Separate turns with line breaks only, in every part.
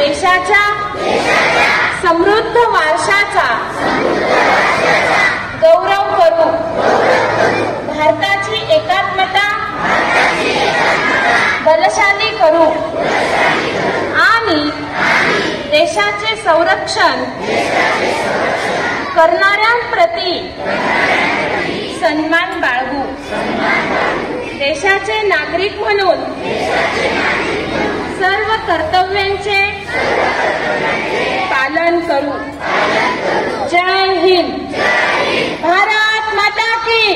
देशाच्या समृद्ध वारशाचा गौरव करू। भारताची एकात्मता बलशाली करू आणि देशाचे संरक्षण करणाऱ्यांप्रती सन्मान बाळगू। देशाचे नागरिक म्हणून सर्व कर्तव्यांचे पालन करू। जय हिंद। भारत माता की,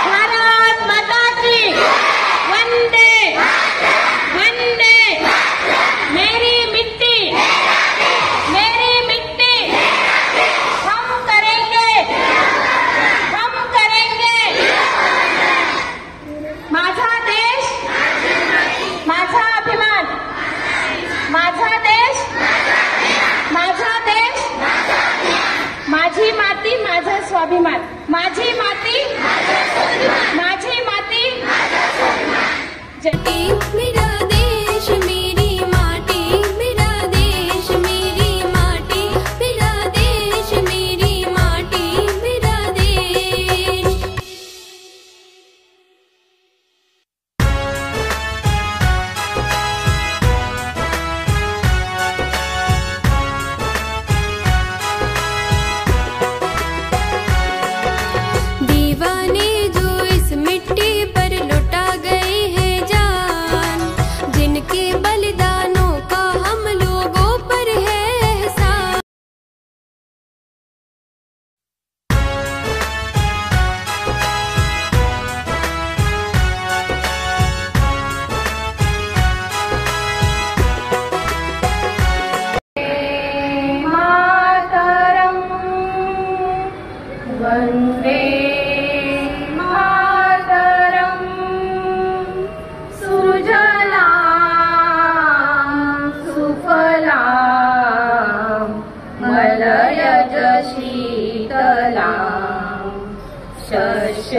भारत माता की। वंदे वंदे। मेरी मिट्टी, मेरी मिट्टी। हम करेंगे, हम करेंगे। माझा देश, माझा अभिमान। माझा देश, माझा देश। माझी माती, माझा स्वाभिमान। माझी माती, माझी माती।
मेरा देश मेरी माटी, मेरा देश मेरी माटी, मेरा देश मेरी माटी, मेरा देश। दीवाने जो इस मिट्टी पर लुटा गए हैं जान, जिनके बलिदानों का हम लोगों पर है एहसान।
मातरम, वंदे मातरम। सुजलां सुफलां मलयज शीतलां शस्य